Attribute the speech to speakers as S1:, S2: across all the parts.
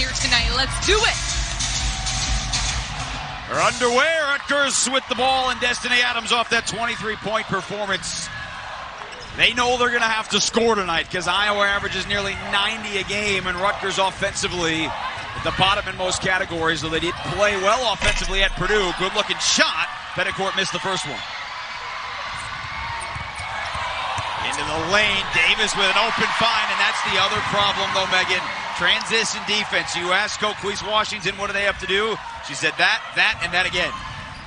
S1: here tonight. Let's do it.
S2: We're underway. Rutgers with the ball, and Destiny Adams off that 23-point performance. They know they're going to have to score tonight because Iowa averages nearly 90 a game, and Rutgers offensively at the bottom in most categories, though they did play well offensively at Purdue. Good-looking shot. Petticourt missed the first one. Into the lane, Davis with an open find, and that's the other problem, though, Megan. Transition defense. You asked Hawkeyes Washington, what do they have to do? She said that, and that again.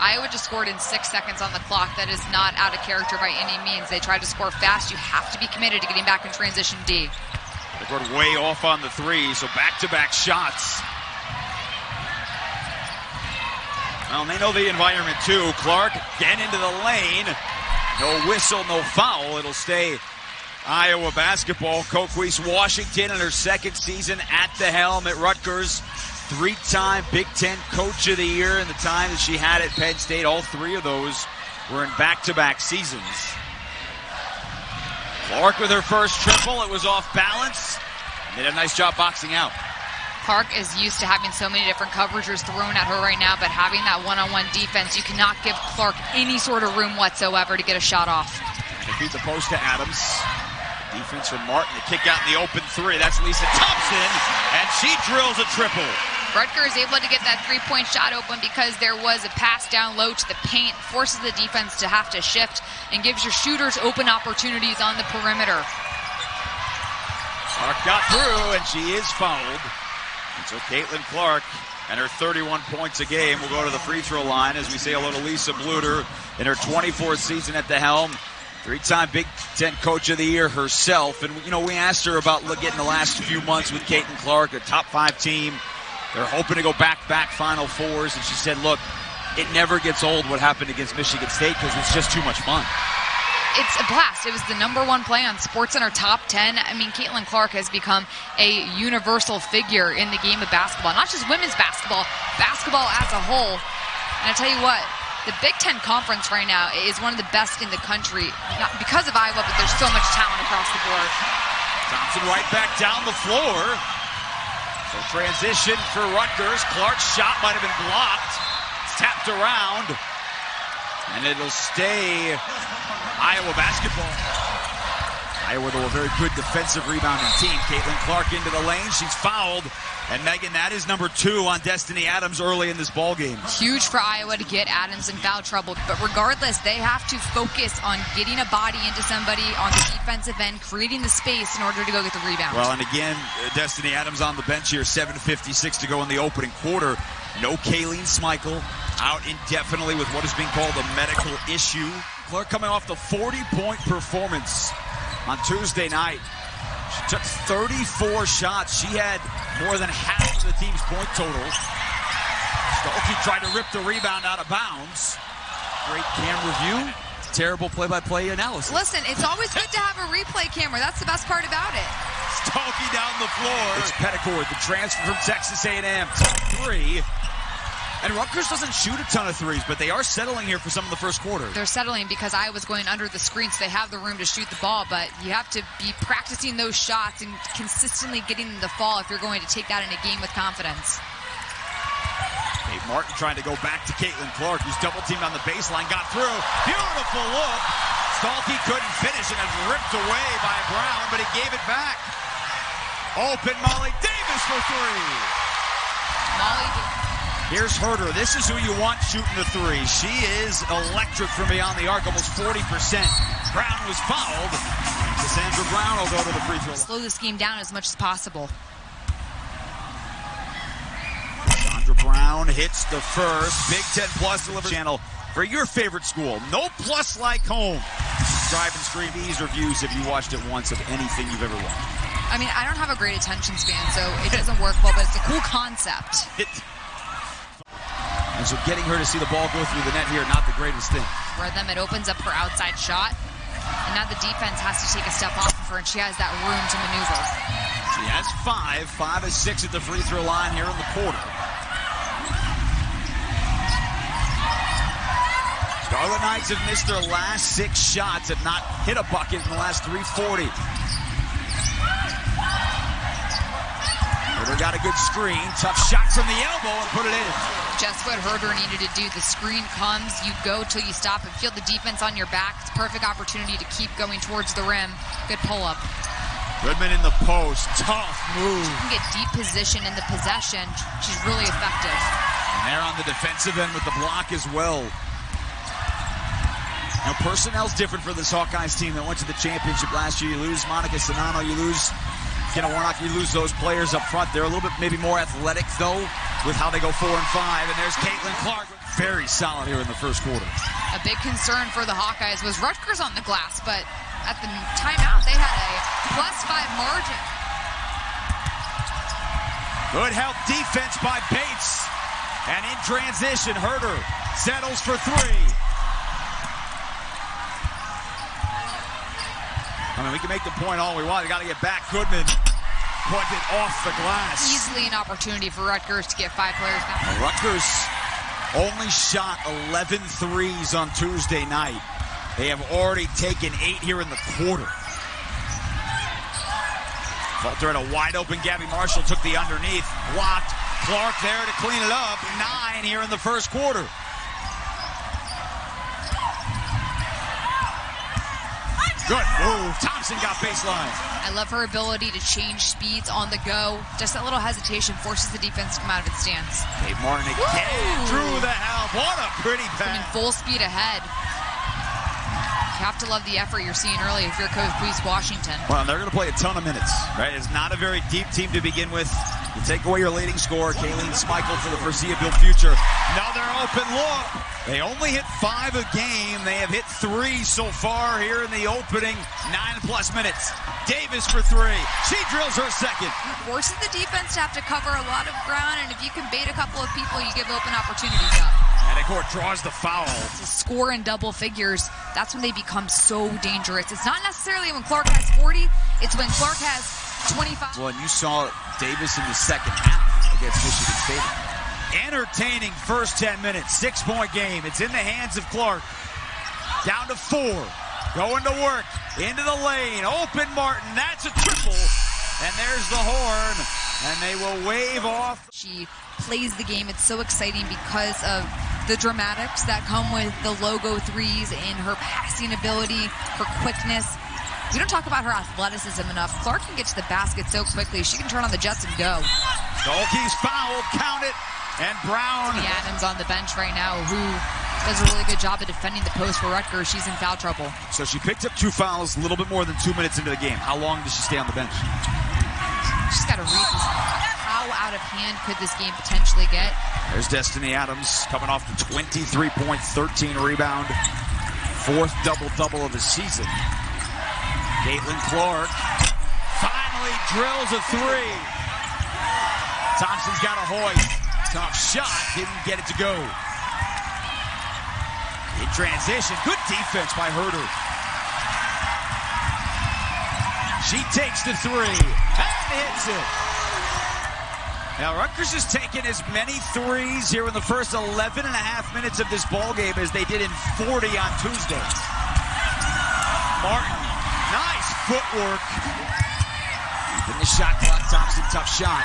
S1: Iowa just scored in 6 seconds on the clock. That is not out of character by any means. They tried to score fast. You have to be committed to getting back in transition D.
S2: They got way off on the three, so back-to-back shots. Well, they know the environment, too. Clark again into the lane. No whistle, no foul. It'll stay Iowa basketball. Hawkeyes Washington in her second season at the helm at Rutgers. Three-time Big Ten Coach of the Year in the time that she had at Penn State. All three of those were in back-to-back seasons. Clark with her first triple. It was off balance. Did a nice job boxing out.
S1: Clark is used to having so many different coverages thrown at her right now, but having that one-on-one defense, you cannot give Clark any sort of room whatsoever to get a shot off.
S2: They feed the post to Adams. Defense from Martin. The kick out in the open three. That's Lisa Thompson, and she drills a triple.
S1: Rutgers able to get that three-point shot open because there was a pass down low to the paint, forces the defense to have to shift, and gives your shooters open opportunities on the perimeter.
S2: Clark got through, and she is fouled. And so Caitlin Clark and her 31 points a game will go to the free throw line as we say hello to Lisa Bluter in her 24th season at the helm. Three-time Big Ten Coach of the Year herself. And, you know, we asked her about getting the last few months with Caitlin Clark, a top-5 team. They're hoping to go back-to-back Final Fours. And she said, look, it never gets old what happened against Michigan State because it's just too much fun.
S1: It's a blast. It was the #1 play on SportsCenter Top 10. I mean, Caitlin Clark has become a universal figure in the game of basketball. Not just women's basketball, basketball as a whole. And I tell you what, the Big Ten Conference right now is one of the best in the country. Not because of Iowa, but there's so much talent across the board.
S2: Thompson right back down the floor. So transition for Rutgers. Clark's shot might have been blocked. It's tapped around. And it'll stay Iowa basketball. Iowa, though, a very good defensive rebounding team. Caitlin Clark into the lane. She's fouled. And, Megan, that is number 2 on Destiny Adams early in this ballgame.
S1: Huge for Iowa to get Adams in foul trouble. But regardless, they have to focus on getting a body into somebody on the defensive end, creating the space in order to go get the rebound.
S2: Well, and again, Destiny Adams on the bench here, 7:56 to go in the opening quarter. No Kayleen Schmeichel, out indefinitely with what is being called a medical issue. Clark coming off the 40-point performance on Tuesday night. She took 34 shots. She had more than half of the team's point total. Stuelke tried to rip the rebound out of bounds. Great camera view. Terrible play-by-play analysis.
S1: Listen, it's always good to have a replay camera. That's the best part about it.
S2: Stuelke down the floor. It's Petticourt, the transfer from Texas A&M. Top 3. And Rutgers doesn't shoot a ton of threes, but they are settling here for some of the first quarter.
S1: They're settling because Iowa's going under the screen, so they have the room to shoot the ball, but you have to be practicing those shots and consistently getting them to fall if you're going to take that in a game with confidence.
S2: Kate Martin trying to go back to Caitlin Clark, who's double-teamed on the baseline, got through. Beautiful look. Stuelke couldn't finish and it's ripped away by Brown, but he gave it back. Open Molly Davis for 3. Here's Herter. This is who you want shooting the 3. She is electric from beyond the arc, almost 40%. Brown was fouled. Cassandra Brown will go to the free throw line.
S1: Slow this game down as much as possible.
S2: Cassandra Brown hits the first. Big Ten Plus delivers channel for your favorite school. No plus like home. Subscribe and stream these reviews if you watched it once of anything you've ever watched.
S1: I mean, I don't have a great attention span, so it doesn't work well, but it's a cool concept.
S2: And so getting her to see the ball go through the net here, not the greatest thing.
S1: For them, it opens up her outside shot. And now the defense has to take a step off of her, and she has that room to maneuver.
S2: She has 5. 5 is 6 at the free throw line here in the quarter. Scarlet Knights have missed their last 6 shots, have not hit a bucket in the last 340. Herder got a good screen. Tough shot from the elbow and put it in.
S1: Just what Herder needed to do. The screen comes, you go till you stop and feel the defense on your back. It's a perfect opportunity to keep going towards the rim. Good pull-up.
S2: Goodman in the post. Tough move.
S1: She can get deep position in the possession. She's really effective.
S2: And they're on the defensive end with the block as well. Now, personnel's different for this Hawkeyes team that went to the championship last year. You lose Monica Sonano, you lose Kenna Warnock, you lose those players up front. They're a little bit maybe more athletic, though, with how they go 4 and 5. And there's Caitlin Clark. Very solid here in the first quarter.
S1: A big concern for the Hawkeyes was Rutgers on the glass, but at the timeout, they had a +5 margin.
S2: Good help defense by Bates. And in transition, Herder settles for 3. I mean, we can make the point all we want. We got to get back. Goodman put it off the glass.
S1: Easily an opportunity for Rutgers to get 5 players back.
S2: Rutgers only shot 11 threes on Tuesday night. They have already taken 8 here in the quarter. Affolter had a wide open Gabbie Marshall, took the underneath, blocked. Clark there to clean it up. 9 here in the first quarter. Good move. Thompson got baseline.
S1: I love her ability to change speeds on the go. Just that little hesitation forces the defense to come out of its stance.
S2: Gabe Martin again drew the help. What a pretty pass.
S1: Coming full speed ahead. You have to love the effort you're seeing early if you're Coach Bruce Washington.
S2: Well, they're going to play a ton of minutes, right? It's not a very deep team to begin with. You take away your leading scorer, Kayleen Schmeichel, for the foreseeable future. Another open look. They only hit 5 a game. They have hit 3 so far here in the opening 9+ minutes. Davis for 3. She drills her second.
S1: Forces the defense to have to cover a lot of ground, and if you can bait a couple of people, you give open opportunities up.
S2: Adecourt draws the foul.
S1: To score in double figures, that's when they become so dangerous. It's not necessarily when Clark has 40, it's when Clark has 25.
S2: Well, and you saw Davis in the second half against Michigan State. Entertaining first 10 minutes. 6-point game. It's in the hands of Clark. Down to 4. Going to work. Into the lane. Open Martin. That's a triple. And there's the horn. And they will wave off.
S1: She plays the game. It's so exciting because of the dramatics that come with the logo threes and her passing ability, her quickness. We don't talk about her athleticism enough. Clark can get to the basket so quickly. She can turn on the Jets and go.
S2: Stuelke's fouled. Count it. And Brown.
S1: Adams on the bench right now, who does a really good job of defending the post for Rutgers. She's in foul trouble.
S2: So she picked up 2 fouls a little bit more than 2 minutes into the game. How long does she stay on the bench?
S1: She's got to read this. How out of hand could this game potentially get?
S2: There's Destiny Adams coming off the 23-point, 13 rebound, 4th double-double of the season. Caitlin Clark finally drills a 3. Thompson's got a hoist. Tough shot, didn't get it to go. In transition, good defense by Herder. She takes the 3 and hits it. Now Rutgers has taken as many threes here in the first 11.5 minutes of this ball game as they did in 40 on Tuesday. Martin, nice footwork. In the shot clock, Thompson, tough shot.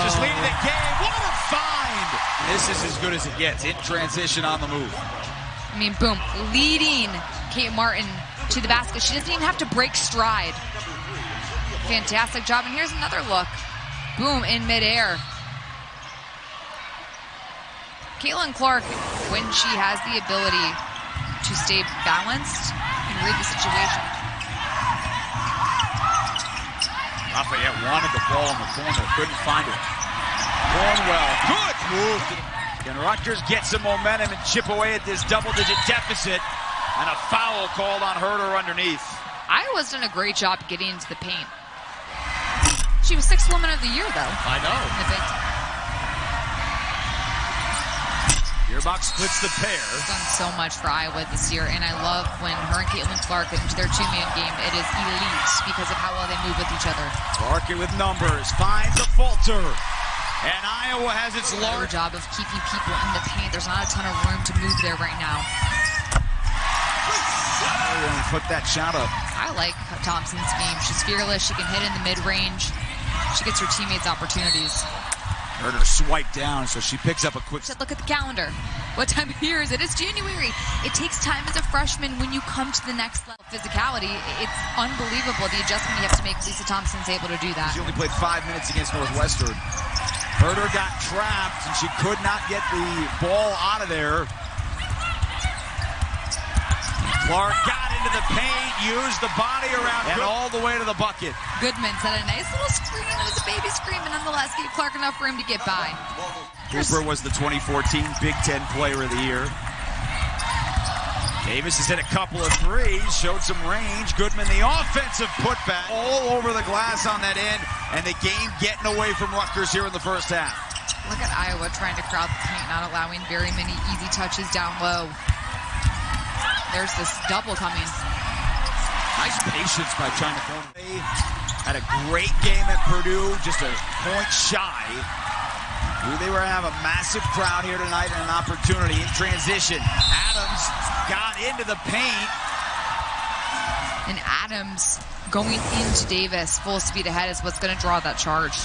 S2: Just leading the game. What a find! This is as good as it gets. In transition on the move.
S1: I mean, boom. Leading Kate Martin to the basket. She doesn't even have to break stride. Fantastic job. And here's another look. Boom, in midair. Caitlin Clark, when she has the ability to stay balanced and read the situation.
S2: Lafayette wanted the ball in the corner, couldn't find it. Cornwell, good move. And Rutgers get some momentum and chip away at this double-digit deficit. And a foul called on Herder underneath.
S1: Iowa's done a great job getting into the paint. She was 6th Woman of the Year, though.
S2: I know.
S1: In the Big Ten.
S2: Yearbach splits the pair.
S1: She's done so much for Iowa this year, and I love when her and Caitlin Clark get into their 2-man game. It is elite because of how well they move with each other.
S2: Clark with numbers, finds Affolter. And Iowa has its large
S1: job of keeping people in the paint. There's not a ton of room to move there right now.
S2: and put that shot up.
S1: I like Thompson's game. She's fearless. She can hit in the mid-range. She gets her teammates opportunities.
S2: Heard her swipe down, so she picks up a quick...
S1: Look at the calendar. What time of year is it? It's January. It takes time as a freshman when you come to the next level. Physicality, it's unbelievable the adjustment you have to make. Lisa Thompson's able to do that.
S2: She only played 5 minutes against Northwestern. Herder got trapped, and she could not get the ball out of there. Clark got into the paint, used the body around, and all the way to the bucket.
S1: Goodman set a nice little screen. It was a baby screen, but nonetheless gave Clark enough room to get by.
S2: Cooper was the 2014 Big Ten Player of the Year. Davis has hit a couple of threes, showed some range. Goodman, the offensive putback, all over the glass on that end, and the game getting away from Rutgers here in the first half.
S1: Look at Iowa trying to crowd the paint, not allowing very many easy touches down low. There's this double coming.
S2: Nice patience by China Corner. Had a great game at Purdue, just a point shy. Knew they were going to have a massive crowd here tonight and an opportunity in transition. Adams got into the paint.
S1: And Adams going into Davis full speed ahead is what's going to draw that charge.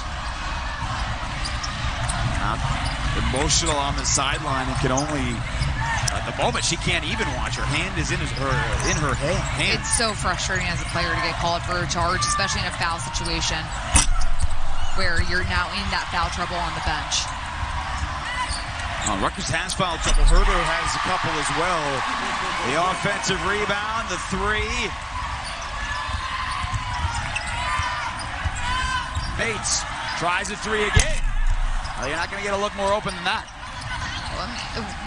S2: Emotional on the sideline and can only... At the moment, she can't even watch. Her hand is in her hand.
S1: It's so frustrating as a player to get called for a charge, especially in a foul situation where you're now in that foul trouble on the bench.
S2: Rutgers has foul trouble. Herder has a couple as well. The offensive rebound, the three. Bates tries a three again. Well, you're not going to get a look more open than that.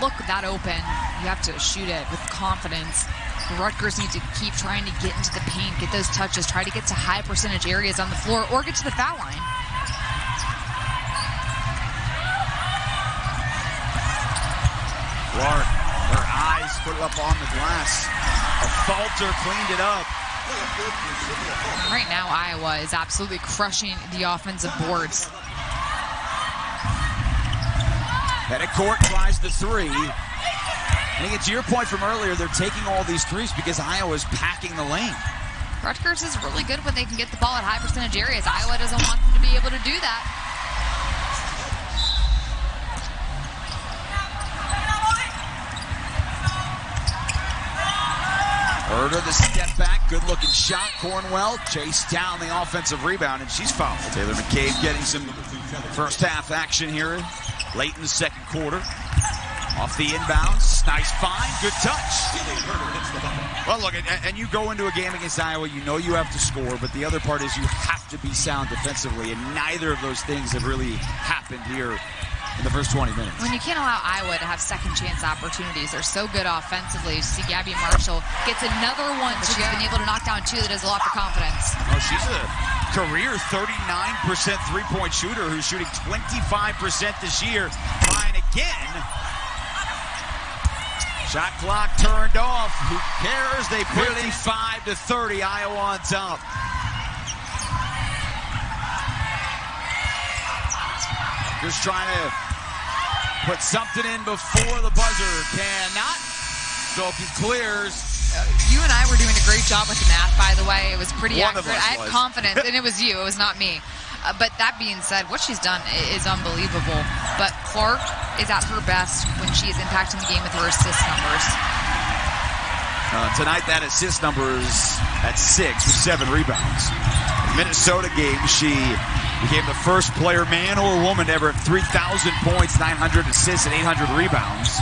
S1: Look that open. You have to shoot it with confidence. Rutgers need to keep trying to get into the paint, get those touches, try to get to high percentage areas on the floor, or get to the foul line.
S2: Clark, her eyes put up on the glass. Affolter cleaned it up.
S1: Right now, Iowa is absolutely crushing the offensive boards.
S2: Petticourt tries the three. I think it's your point from earlier, they're taking all these threes because Iowa's packing the lane.
S1: Rutgers is really good when they can get the ball at high percentage areas. Iowa doesn't want them to be able to do that.
S2: Herder, the step back, good looking shot. Cornwell chased down the offensive rebound, and she's fouled. Taylor McCabe getting some first half action here late in the second quarter. Off the inbounds, nice find, good touch. Well, look, and you go into a game against Iowa, you know you have to score, but the other part is you have to be sound defensively, and neither of those things have really happened here in the first 20 minutes.
S1: When you can't allow Iowa to have second chance opportunities, they're so good offensively. You see Gabbie Marshall gets another one. She's been able to knock down two. That does a lot for confidence.
S2: Oh, she's a career 39% three-point shooter who's shooting 25% this year. Trying again. Shot clock turned off. Who cares? They put it in 55-30. Iowa on top. Just trying to put something in before the buzzer. Cannot. Stuelke clears.
S1: You and I were doing a great job with the math, by the way. It was pretty accurate. I had
S2: was.
S1: confidence, and it was you. It was not me. But that being said, what she's done is unbelievable. But Clark is at her best when she is impacting the game with her assist numbers.
S2: Tonight, that assist number is at 6 with 7 rebounds. Minnesota game, she became the first player, man or woman, to ever have 3,000 points, 900 assists, and 800 rebounds.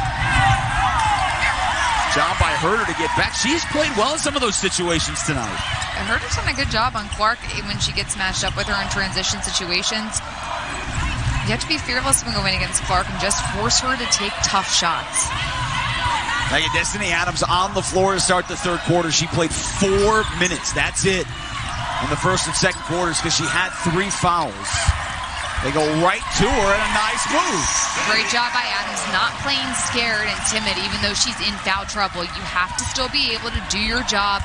S2: Job by Herder to get back. She's played well in some of those situations tonight.
S1: Herder's done a good job on Clark when she gets matched up with her in transition situations. You have to be fearless when going against Clark and just force her to take tough shots.
S2: Megan Destiny Adams on the floor to start the third quarter. She played 4 minutes. That's it. In the first and second quarters because she had 3 fouls. They go right to her and a nice move.
S1: Great job by Adams, not playing scared and timid even though she's in foul trouble. You have to still be able to do your job,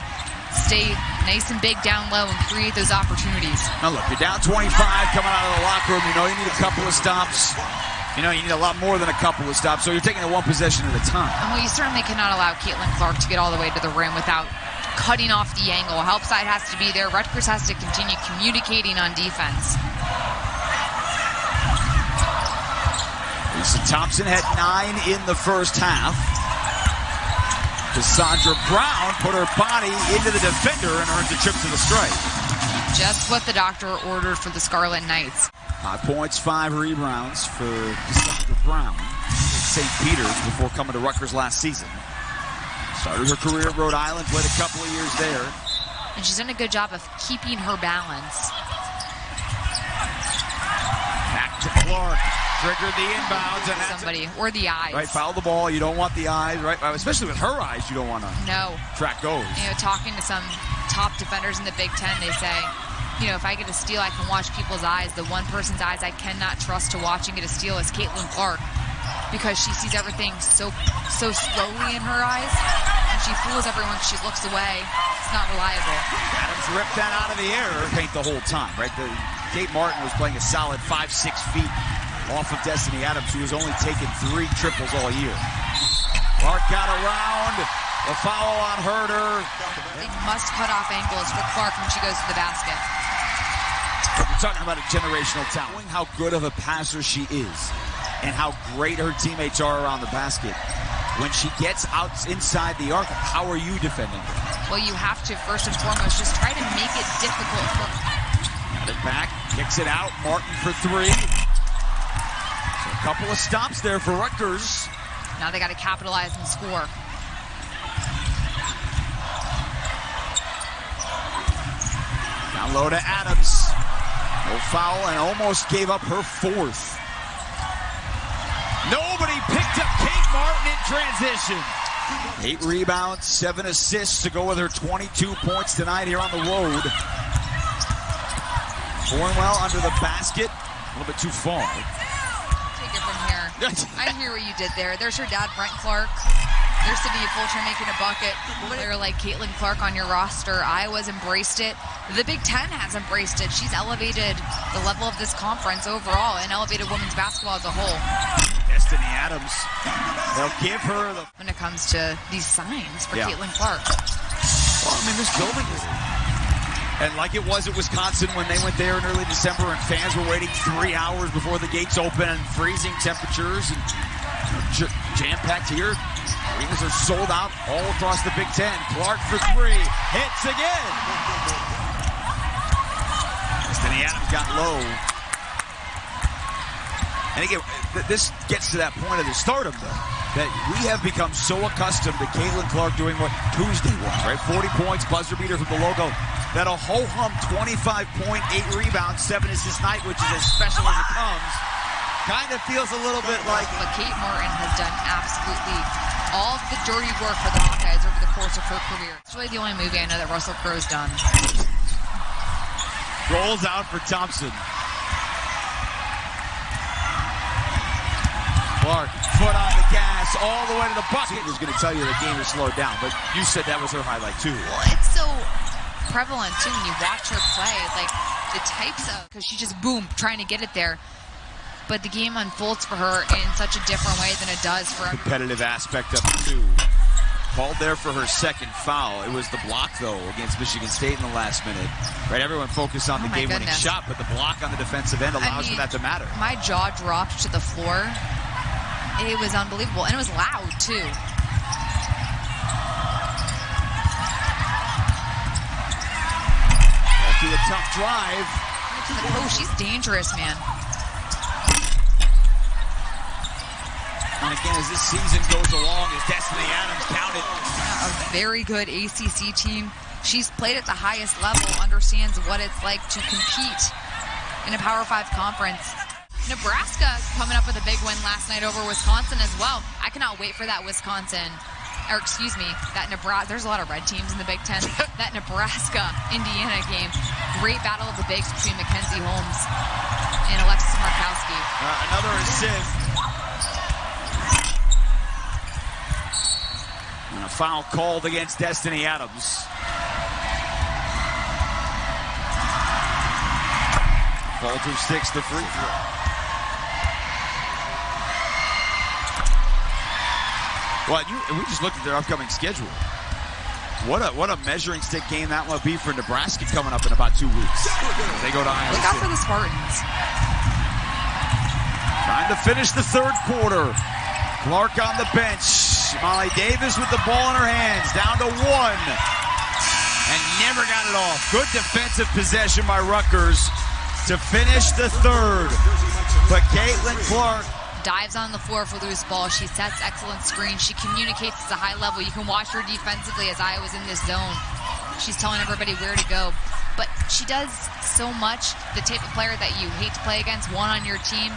S1: stay nice and big down low and create those opportunities.
S2: Now look, you're down 25 coming out of the locker room. You know you need a couple of stops. You know you need a lot more than a couple of stops, so you're taking it one possession at a time.
S1: Well, you certainly cannot allow Caitlin Clark to get all the way to the rim without cutting off the angle. Help side has to be there. Rutgers has to continue communicating on defense.
S2: Lisa Thompson had 9 in the first half. Cassandra Brown put her body into the defender and earns a trip to the stripe.
S1: Just what the doctor ordered for the Scarlet Knights.
S2: 5 points, 5 rebounds for Cassandra Brown. St. Peter's before coming to Rutgers last season. Started her career at Rhode Island, played a couple of years there.
S1: And she's done a good job of keeping her balance.
S2: Back to Clark. Triggered the inbounds. And
S1: somebody, or the eyes.
S2: Right, foul the ball. You don't want the eyes, right? Especially with her eyes, you don't want to track goes.
S1: You know, talking to some top defenders in the Big Ten, they say, you know, if I get a steal, I can watch people's eyes. The one person's eyes I cannot trust to watch and get a steal is Caitlin Clark, because she sees everything so slowly in her eyes, and she fools everyone because she looks away. It's not reliable.
S2: Adams ripped that out of the air. Paint the whole time, right? Kate Martin was playing a solid 5-6 feet off of Destiny Adams, who was only taking 3 triples all year. Clark got around. The foul on Herder.
S1: They must cut off angles for Clark when she goes to the basket.
S2: We're talking about a generational talent. Knowing how good of a passer she is and how great her teammates are around the basket. When she gets out inside the arc, how are you defending her?
S1: Well, you have to, first and foremost, just try to make it difficult for her.
S2: Got it back, kicks it out. Martin for 3. So a couple of stops there for Rutgers.
S1: Now they got to capitalize and score.
S2: Down low to Adams. No foul, and almost gave up her 4th. Nobody picked up Kate Martin in transition. 8 rebounds, 7 assists to go with her 22 points tonight here on the road. Cornwell under the basket, a little bit too far.
S1: Take it from here. I hear what you did there. There's her dad, Brent Clark. There's City Affolter making a bucket. They're like Caitlin Clark on your roster. Iowa's embraced it. The Big Ten has embraced it. She's elevated the level of this conference overall and elevated women's basketball as a whole.
S2: Destiny Adams, they'll give her the...
S1: When it comes to these signs for Caitlin Clark.
S2: Well, I mean, this building is... And like it was at Wisconsin when they went there in early December and fans were waiting 3 hours before the gates open and freezing temperatures and jam-packed here. Arenas are sold out all across the Big Ten. Clark for 3. Hits again. Destiny Adams got low. And again, this gets to that point of the stardom, though, that we have become so accustomed to Caitlin Clark doing what Tuesday was, right? 40 points, buzzer beater from the logo. That a ho-hum 25 point, 8 rebounds, 7 assists night, which is as special as it comes, kind of feels a little bit like...
S1: But Kate Martin has done absolutely all the dirty work for the Hawkeyes over the course of her career. It's really the only movie I know that Russell Crowe's done.
S2: Rolls out for Thompson. Clark, foot on the gas, all the way to the bucket. I was going to tell you the game is slowed down, but you said that was her highlight too.
S1: Well, it's so prevalent too when you watch her play, like the types of, because she just boom, trying to get it there. But the game unfolds for her in such a different way than it does for
S2: competitive aspect of it too. Called there for her 2nd foul. It was the block, though, against Michigan State in the last minute. Right, everyone focused on the game-winning shot, but the block on the defensive end allows for that to matter.
S1: My jaw dropped to the floor. It was unbelievable, and it was loud, too.
S2: To a tough drive.
S1: Oh, she's dangerous, man.
S2: And again, as this season goes along, as Destiny Adams counted.
S1: A very good ACC team. She's played at the highest level, understands what it's like to compete in a Power 5 conference. Nebraska coming up with a big win last night over Wisconsin as well. I cannot wait for that that Nebraska. There's a lot of red teams in the Big Ten. That Nebraska-Indiana game. Great battle of the bigs between Mackenzie Holmes and Alexis Markowski.
S2: Another assist. And a foul called against Destiny Adams. Affolter sticks the free throw. Well, we just looked at their upcoming schedule. What a measuring stick game that will be for Nebraska coming up in about 2 weeks. They go to Iowa
S1: Look out
S2: State.
S1: for the Spartans.
S2: Trying to finish the third quarter. Clark on the bench. Molly Davis with the ball in her hands. Down to 1. And never got it off. Good defensive possession by Rutgers to finish the third. But Caitlin Clark
S1: Dives on the floor for loose ball. She sets excellent screens. She communicates at a high level. You can watch her defensively as Iowa's in this zone. She's telling everybody where to go. But she does so much. The type of player that you hate to play against, one on your team.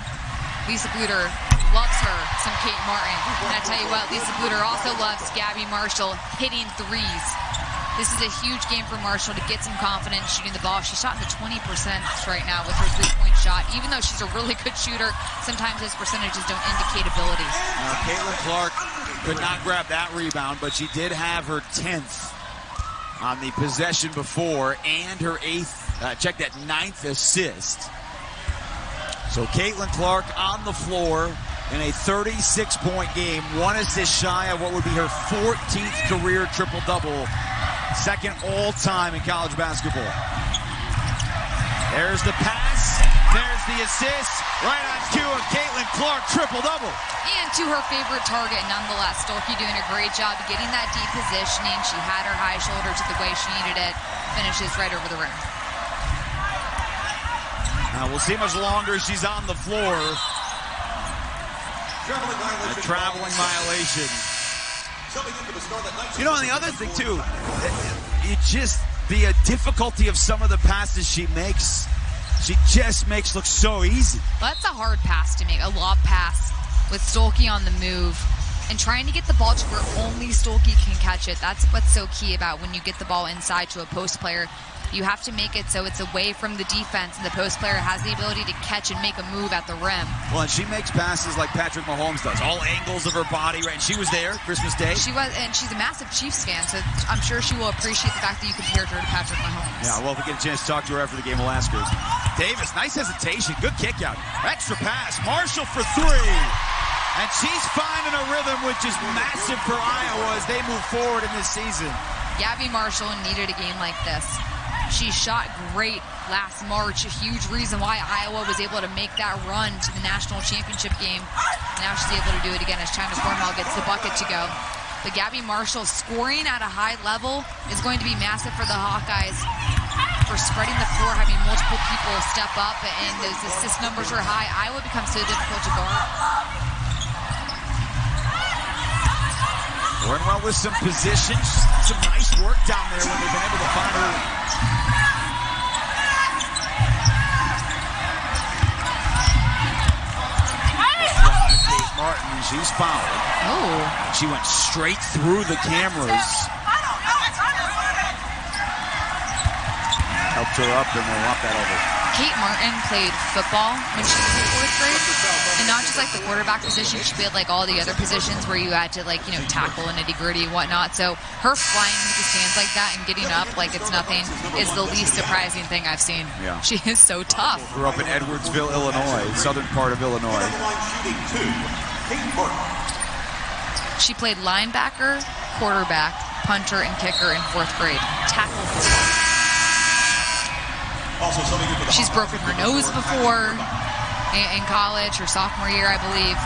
S1: Lisa Bluter loves her some Kate Martin. And I tell you what, Lisa Bluter also loves Gabbie Marshall hitting threes. This is a huge game for Marshall to get some confidence shooting the ball. She's shot in the 20% right now with her three-point shot. Even though she's a really good shooter, sometimes those percentages don't indicate ability.
S2: Caitlin Clark could not grab that rebound, but she did have her 10th on the possession before and her 9th assist. So Caitlin Clark on the floor in a 36-point game, 1 assist shy of what would be her 14th career triple-double. Second all-time in college basketball. There's the pass. There's the assist. Right on cue of Caitlin Clark, triple-double.
S1: And to her favorite target, nonetheless. Stuelke doing a great job of getting that deep positioning. She had her high shoulder to the way she needed it. Finishes right over the rim.
S2: Now we'll see much longer she's on the floor. A traveling violation. You know, and the other thing, too, the difficulty of some of the passes she makes, she just makes look so easy.
S1: Well, that's a hard pass to make, a lob pass with Stuelke on the move. And trying to get the ball to where only Stuelke can catch it. That's what's so key about when you get the ball inside to a post player. You have to make it so it's away from the defense, and the post player has the ability to catch and make a move at the rim.
S2: Well, and she makes passes like Patrick Mahomes does, all angles of her body, right? And she was there Christmas Day.
S1: She was, and she's a massive Chiefs fan, so I'm sure she will appreciate the fact that you compared her to Patrick Mahomes.
S2: Yeah, well, if we get a chance to talk to her after the game, we'll ask her. Davis, nice hesitation, good kick out. Extra pass, Marshall for 3. And she's finding a rhythm, which is massive for Iowa as they move forward in this season.
S1: Gabbie Marshall needed a game like this. She shot great last March, a huge reason why Iowa was able to make that run to the national championship game. Now she's able to do it again as China Cornwell gets the bucket to go. But Gabbie Marshall scoring at a high level is going to be massive for the Hawkeyes for spreading the floor, having multiple people step up, and those assist numbers are high. Iowa becomes so difficult to guard.
S2: Cornwell with some positions, some nice work down there when they've been able to find her. Kate Martin, she's fouled.
S1: Oh.
S2: She went straight through the cameras. Helped her up, and they want that over.
S1: Kate Martin played football when she was in 4th grade, and not just like the quarterback position. She played like all the other positions where you had to tackle and nitty-gritty and whatnot. So her flying into the stands like that and getting up like it's nothing is the least surprising thing I've seen.
S2: Yeah.
S1: She is so tough.
S2: Grew up in Edwardsville, Illinois, southern part of Illinois.
S1: She played linebacker, quarterback, punter, and kicker in 4th grade. Tackle football. She's broken her nose before in college, her sophomore year, I believe.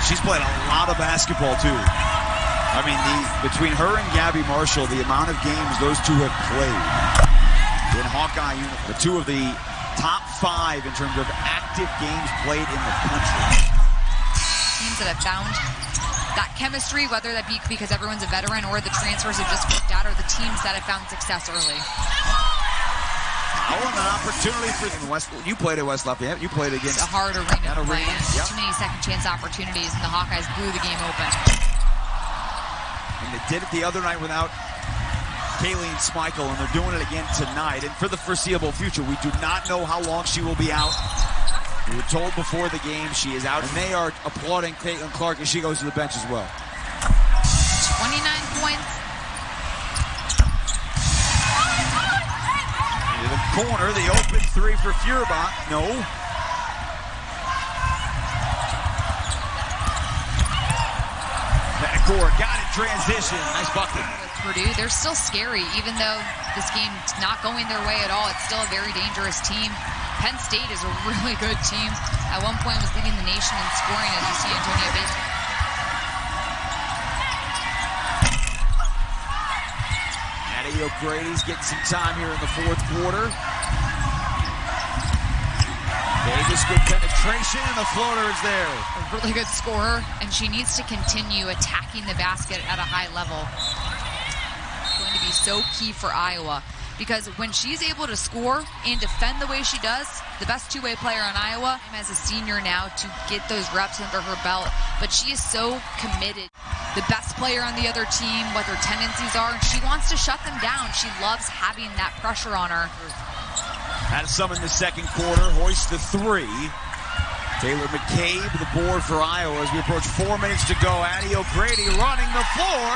S2: She's played a lot of basketball, too. I mean, between her and Gabbie Marshall, the amount of games those two have played in Hawkeye uniform, the two of the top 5 in terms of active games played in the country.
S1: Teams that have found that chemistry, whether that be because everyone's a veteran or the transfers have just worked out, or the teams that have found success early.
S2: Oh, and an opportunity for West. You played at West Lafayette. You played against
S1: a hard arena to play in.
S2: Yep.
S1: Too many second chance opportunities, and the Hawkeyes blew the game open.
S2: And they did it the other night without Kayleen Smeichel, and they're doing it again tonight. And for the foreseeable future, we do not know how long she will be out. We were told before the game she is out, and they are applauding Caitlin Clark as she goes to the bench as well.
S1: 29 points.
S2: Into the corner, the open 3 for Feuerbach. No. Back court. Got it, transition. Nice bucket.
S1: Purdue, they're still scary, even though this game's not going their way at all. It's still a very dangerous team. Penn State is a really good team. At one point was leading the nation in scoring, as you see Antonio Bates.
S2: Addie O'Grady's getting some time here in the fourth quarter. Davis, good penetration, and the floater is there.
S1: A really good scorer, and she needs to continue attacking the basket at a high level. It's going to be so key for Iowa, because when she's able to score and defend the way she does, the best two-way player on Iowa, as a senior now, to get those reps under her belt, but she is so committed. The best player on the other team, what their tendencies are, and she wants to shut them down. She loves having that pressure on her.
S2: Had some in the second quarter. Hoist the three. Taylor McCabe, the board for Iowa as we approach 4 minutes to go. Addie O'Grady running the floor,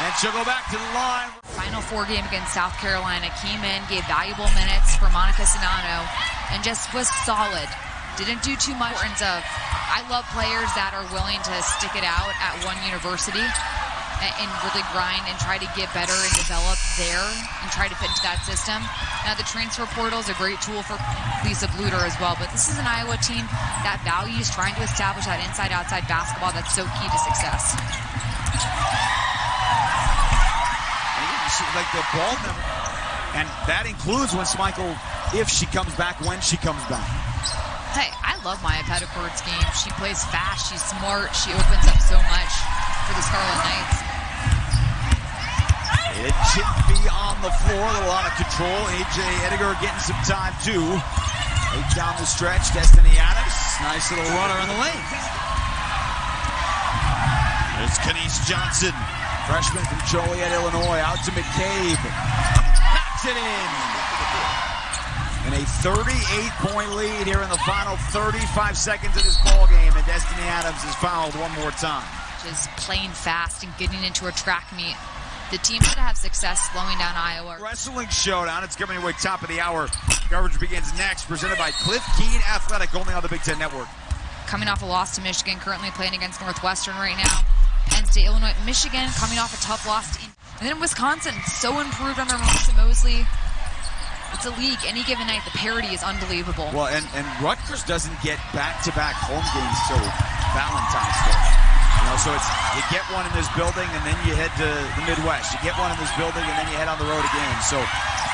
S2: and she'll go back to the line.
S1: Final four game against South Carolina. Came in, gave valuable minutes for Monica Sinano, and just was solid. Didn't do too much. I love players that are willing to stick it out at one university and really grind and try to get better and develop there and try to fit into that system. Now, the transfer portal is a great tool for Lisa Bluter as well, but this is an Iowa team that values trying to establish that inside-outside basketball that's so key to success.
S2: Like the ball never, and that includes when Smeichel, if she comes back, when she comes back.
S1: Hey, I love Maya Pettiford's game. She plays fast, she's smart, she opens up so much for the Scarlet Knights.
S2: It should be on the floor, a lot of control. AJ Edgar getting some time too. Right down the stretch, Destiny Adams. Nice little runner in the lane. There's Kenise Johnson, freshman from Joliet, Illinois, out to McCabe. Knocks it in. And a 38-point lead here in the final 35 seconds of this ball game, and Destiny Adams is fouled one more time.
S1: Just playing fast and getting into a track meet. The team should have success slowing down Iowa.
S2: Wrestling showdown. It's coming away top of the hour. Coverage begins next, presented by Cliff Keen Athletic, only on the Big Ten Network.
S1: Coming off a loss to Michigan, currently playing against Northwestern right now. Penn State, Illinois, Michigan coming off a tough loss to and then Wisconsin, so improved under Melissa Mosley. It's a league. Any given night, the parity is unbelievable.
S2: Well, and Rutgers doesn't get back-to-back home games till Valentine's Day. You know, so it's you get one in this building and then you head to the Midwest. You get one in this building and then you head on the road again. So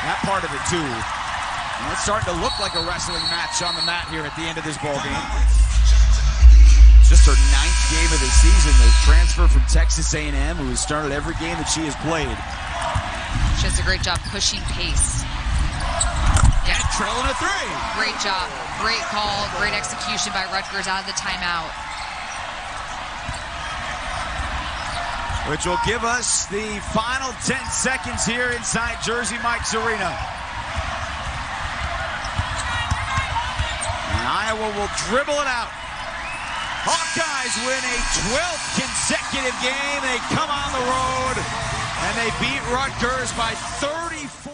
S2: that part of it too. And it's starting to look like a wrestling match on the mat here at the end of this ball game. It's just her 9th game of the season. The transfer from Texas A&M, who has started every game that she has played.
S1: She does a great job pushing pace.
S2: Yeah, trailing a three.
S1: Great job. Great call. Great execution by Rutgers out of the timeout.
S2: Which will give us the final 10 seconds here inside Jersey Mike's Arena. And Iowa will dribble it out. Hawkeyes win a 12th consecutive game. They come on the road and they beat Rutgers by 34.